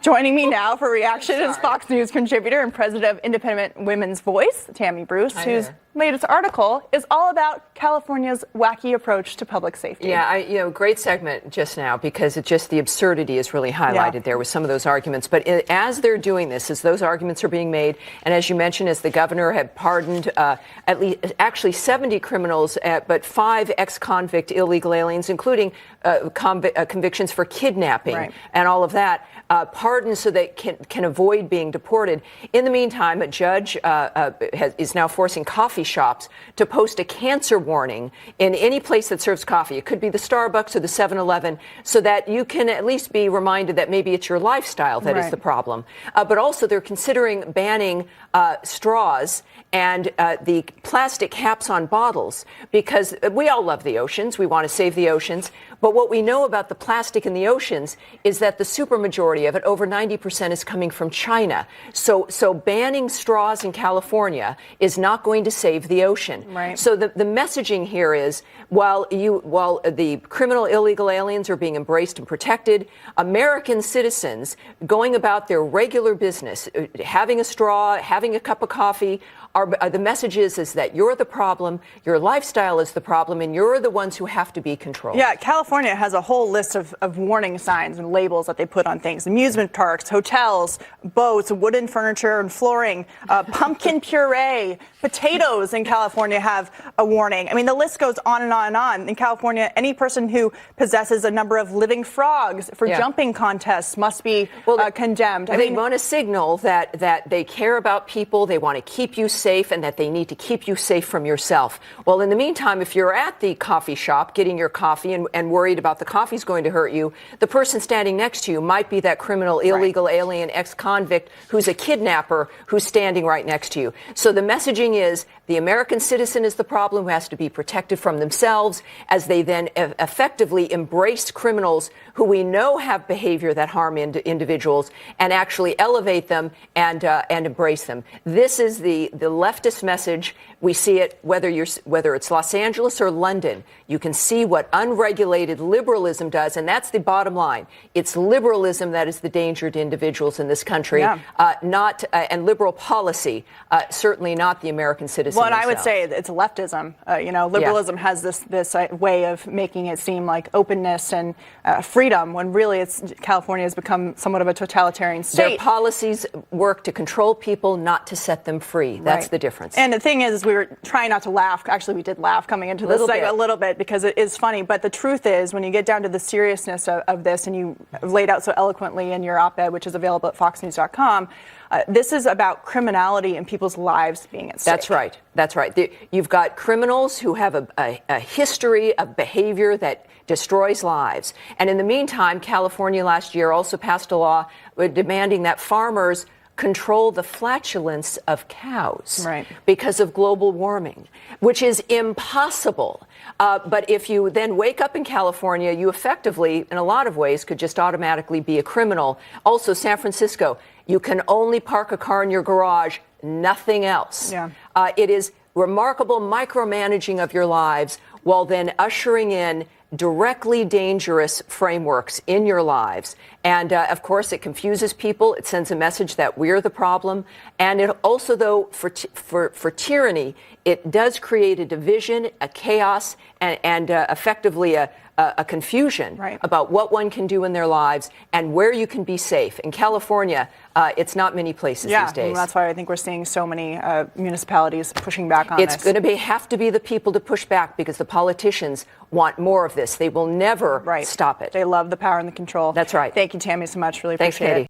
Joining me now for reaction is Fox News contributor and president of Independent Women's Voice, Tammy Bruce, whose latest article is all about California's wacky approach to public safety. Yeah, great segment just now, because it's just the absurdity is really highlighted there with some of those arguments. But as they're doing this, as those arguments are being made, and as you mentioned, as the governor had pardoned at least actually 70 criminals, but 5 ex-convict illegal aliens, including convictions for kidnapping and all of that, pardoned so they can avoid being deported. In the meantime, a judge is now forcing coffee shops to post a cancer warning in any place that serves coffee. It could be the Starbucks or the 7-Eleven, so that you can at least be reminded that maybe it's your lifestyle that is the problem. But also they're considering banning straws and the plastic caps on bottles, because we all love the oceans. We want to save the oceans. But what we know about the plastic in the oceans is that the supermajority of it, over 90%, is coming from China. So banning straws in California is not going to save the ocean. So the messaging here is, while the criminal illegal aliens are being embraced and protected, American citizens going about their regular business, having a straw, having a cup of coffee, the message is that you're the problem, your lifestyle is the problem, and you're the ones who have to be controlled. Yeah, California has a whole list of warning signs and labels that they put on things. Amusement parks, hotels, boats, wooden furniture and flooring, pumpkin puree, potatoes in California have a warning. I mean, the list goes on and on and on. In California, any person who possesses a number of living frogs for jumping contests must be condemned. They want to signal that they care about people, they want to keep you safe, and that they need to keep you safe from yourself. Well, in the meantime, if you're at the coffee shop getting your coffee and worried about the coffee's going to hurt you, the person standing next to you might be that criminal, illegal alien, ex-convict who's a kidnapper who's standing right next to you. So the messaging is the American citizen is the problem, who has to be protected from themselves, as they then effectively embrace criminals who we know have behavior that harm individuals, and actually elevate them and embrace them. This is the leftist message. We see it whether it's Los Angeles or London. You can see what unregulated liberalism does, and that's the bottom line. It's liberalism that is the danger to individuals in this country, and liberal policy, certainly not the American citizen. Well, and I would say it's leftism. Liberalism has this way of making it seem like openness and freedom, when really California has become somewhat of a totalitarian state. Their policies work to control people, not to set them free. That's the difference. And the thing is, we were trying not to laugh. Actually, we did laugh coming into this segment a little bit, because it is funny. But the truth is, when you get down to the seriousness of this, and you laid out so eloquently in your op-ed, which is available at foxnews.com, this is about criminality and people's lives being at stake. That's right. That's right. You've got criminals who have a history of behavior that destroys lives. And in the meantime, California last year also passed a law demanding that farmers control the flatulence of cows because of global warming, which is impossible. But if you then wake up in California, you effectively, in a lot of ways, could just automatically be a criminal. Also, San Francisco, you can only park a car in your garage, nothing else. It is remarkable micromanaging of your lives, while then ushering in directly dangerous frameworks in your lives. And of course, it confuses people. It sends a message that we're the problem. And it also, though, for tyranny, it does create a division, a chaos, and effectively a confusion about what one can do in their lives and where you can be safe. In California, it's not many places these days. And that's why I think we're seeing so many municipalities pushing back on this. It's going to have to be the people to push back, because the politicians want more of this. They will never stop it. They love the power and the control. That's right. Thank you, Tammy, so much. Really Thanks, appreciate it. Katie.